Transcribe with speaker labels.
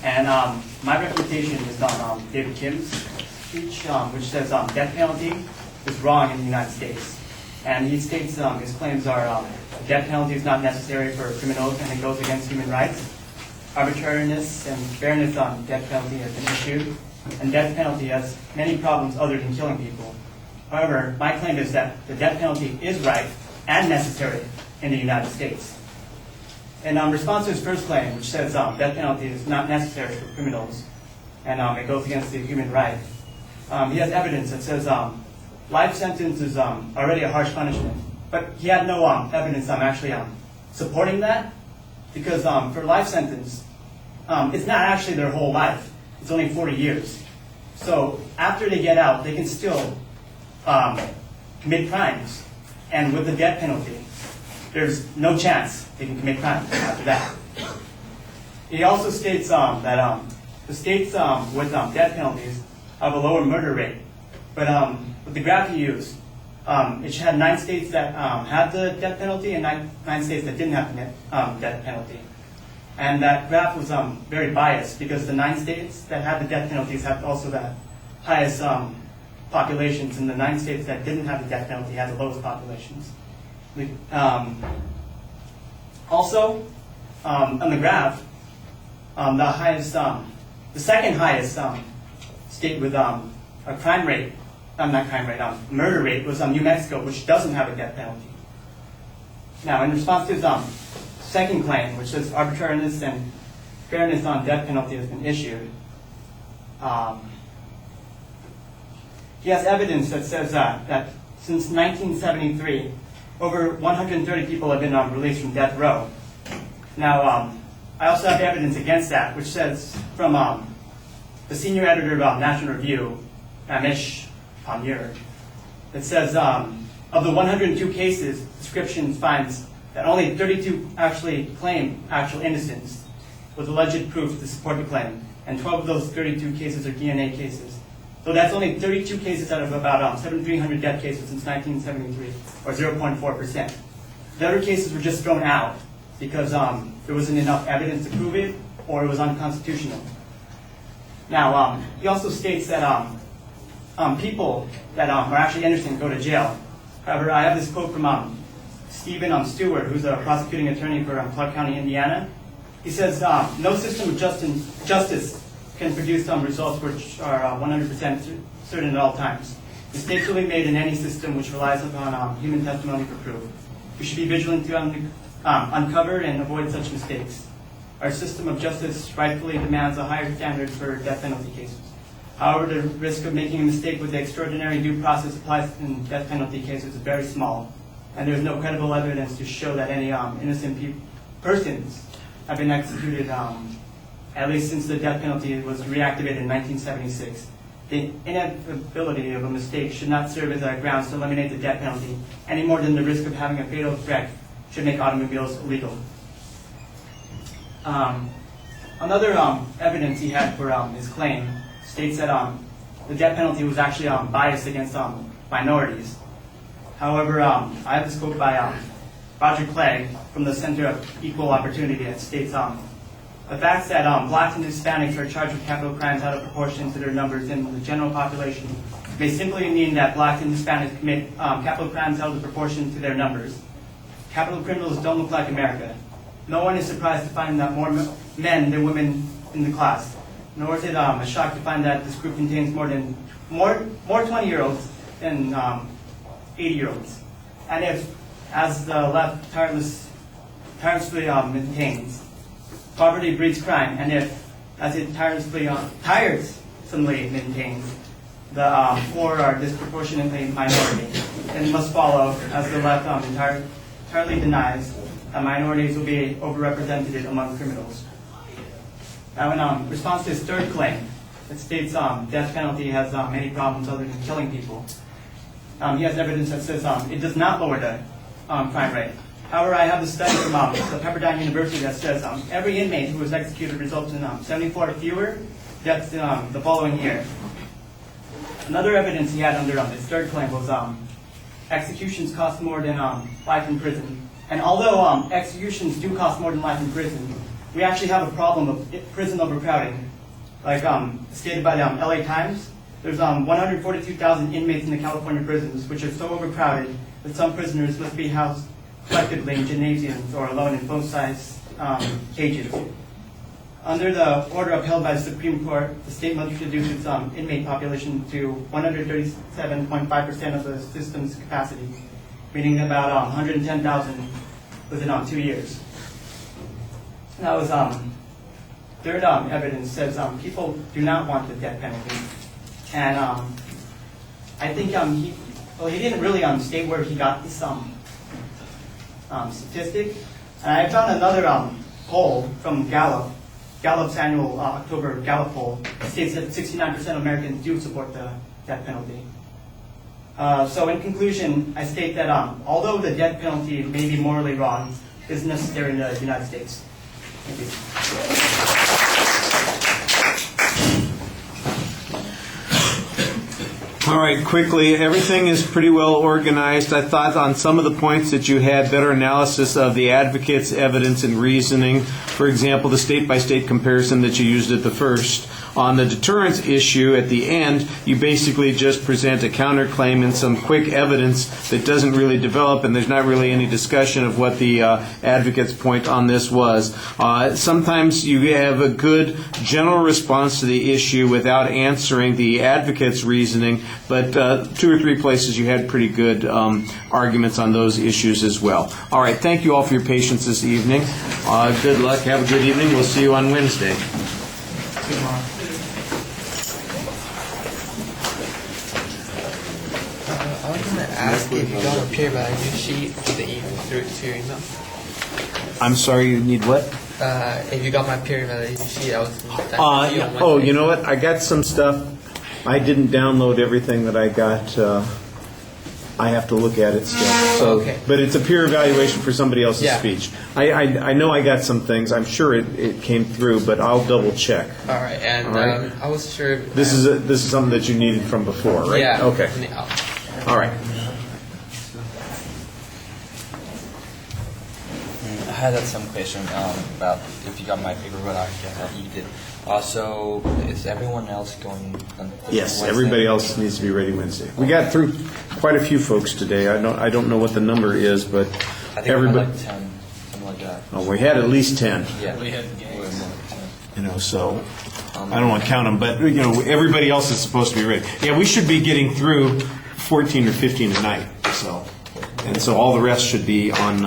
Speaker 1: And my refutation is on David Kim's speech, which says death penalty is wrong in the United States. And he states his claims are death penalty is not necessary for criminals and it goes against human rights. Arbitrariness and fairness on death penalty has been issued, and death penalty has many problems other than killing people. However, my claim is that the death penalty is right and necessary in the United States. In response to his first claim, which says death penalty is not necessary for criminals, and it goes against the human right, he has evidence that says life sentence is already a harsh punishment. But he had no evidence actually supporting that, because for life sentence, it's not actually their whole life. It's only 40 years. So after they get out, they can still commit crimes. And with the death penalty, there's no chance they can commit crimes after that. He also states that the states with death penalties have a lower murder rate. But with the graph he used, it had 9 states that had the death penalty and 9 states that didn't have the death penalty. And that graph was very biased because the 9 states that had the death penalties had also the highest populations, and the 9 states that didn't have the death penalty had the lowest populations. Also, on the graph, the second highest state with a crime rate, murder rate was New Mexico, which doesn't have a death penalty. Now, in response to his second claim, which says arbitrariness and fairness on death penalty has been issued, he has evidence that says that since 1973, over 130 people have been released from death row. Now, I also have evidence against that, which says from the senior editor of National Review, Amish Pamir, that says of the 102 cases, description finds that only 32 actually claim actual innocence with alleged proof to support the claim, and 12 of those 32 cases are DNA cases. So that's only 32 cases out of about 7,300 death cases since 1973, or 0.4%. The other cases were just thrown out because there wasn't enough evidence to prove it, or it was unconstitutional. Now, he also states that people that are actually innocent go to jail. However, I have this quote from Stephen Stewart, who's a prosecuting attorney for Clark County, Indiana. He says, no system of justice can produce results which are 100% certain at all times. Mistakes will be made in any system which relies upon human testimony for proof. We should be vigilant to uncover and avoid such mistakes. Our system of justice rightfully demands a higher standard for death penalty cases. However, the risk of making a mistake with the extraordinary due process applies in death penalty cases is very small, and there is no credible evidence to show that any innocent persons have been executed, at least since the death penalty was reactivated in 1976. The inevitability of a mistake should not serve as a grounds to eliminate the death penalty, any more than the risk of having a fatal wreck should make automobiles illegal. Another evidence he had for his claim states that the death penalty was actually biased against minorities. However, I have this quote by Roger Clegg from the Center of Equal Opportunity that states, the fact that blacks and Hispanics are charged with capital crimes out of proportion to their numbers in the general population may simply mean that blacks and Hispanics commit capital crimes out of proportion to their numbers. Capital criminals don't look like America. No one is surprised to find that more men than women in the class. Nor is it a shock to find that this group contains more 20-year-olds than 80-years-olds. And if, as the left tirelessly maintains, poverty breeds crime, and if, as it tirelessly maintains, the poor are disproportionately minority, then it must follow, as the left entirely denies, that minorities will be overrepresented among criminals. Now, in response to his third claim, it states death penalty has many problems other than killing people. He has evidence that says it does not lower the crime rate. However, I have the study from the Pepperdine University that says every inmate who was executed results in 74 fewer deaths the following year. Another evidence he had under his third claim was executions cost more than life in prison. And although executions do cost more than life in prison, we actually have a problem of prison overcrowding. Like stated by the LA Times, there's 142,000 inmates in the California prisons, which are so overcrowded that some prisoners must be housed collectively in gymnasiums or alone in full-size cages. Under the order upheld by the Supreme Court, the state must reduce its inmate population to 137.5% of the system's capacity, meaning about 110,000 within 2 years. That was third evidence says people do not want the death penalty, and I think he didn't really state where he got this statistic. And I found another poll from Gallup's annual October Gallup poll states that 69% of Americans do support the death penalty. So in conclusion, I state that although the death penalty may be morally wrong, it is necessary in the United States. Thank you.
Speaker 2: All right, quickly, everything is pretty well organized. I thought on some of the points that you had better analysis of the advocate's evidence and reasoning. For example, the state-by-state comparison that you used at the first. On the deterrence issue at the end, you basically just present a counterclaim and some quick evidence that doesn't really develop, and there's not really any discussion of what the advocate's point on this was. Sometimes you have a good general response to the issue without answering the advocate's reasoning, but 2 or 3 places you had pretty good arguments on those issues as well. All right, thank you all for your patience this evening. Good luck. Have a good evening. We'll see you on Wednesday.
Speaker 3: I was going to ask if you got a peer value sheet that you threw to your email.
Speaker 2: I'm sorry, you need what?
Speaker 3: If you got my peer value sheet, I was
Speaker 2: you know what? I got some stuff. I didn't download everything that I got. I have to look at it still. So,
Speaker 3: okay.
Speaker 2: But it's a peer evaluation for somebody else's
Speaker 3: Yeah.
Speaker 2: speech. I know I got some things. I'm sure it came through, but I'll double check.
Speaker 3: All right, and
Speaker 2: All right.
Speaker 3: I was sure.
Speaker 2: This is something that you needed from before, right?
Speaker 3: Yeah.
Speaker 2: Okay. All right.
Speaker 4: I had some question about if you got my paper, but I guess you did. So is everyone else going on
Speaker 2: Yes,
Speaker 4: Wednesday?
Speaker 2: everybody else needs to be ready Wednesday. We got through quite a few folks today. I don't know what the number is, but
Speaker 4: I think
Speaker 2: everybody.
Speaker 4: like 10, something like that.
Speaker 2: Oh, we had at least 10.
Speaker 4: Yeah, we had more than 10.
Speaker 2: So I don't want to count them, but everybody else is supposed to be ready. Yeah, we should be getting through 14 or 15 tonight. So all the rest should be on.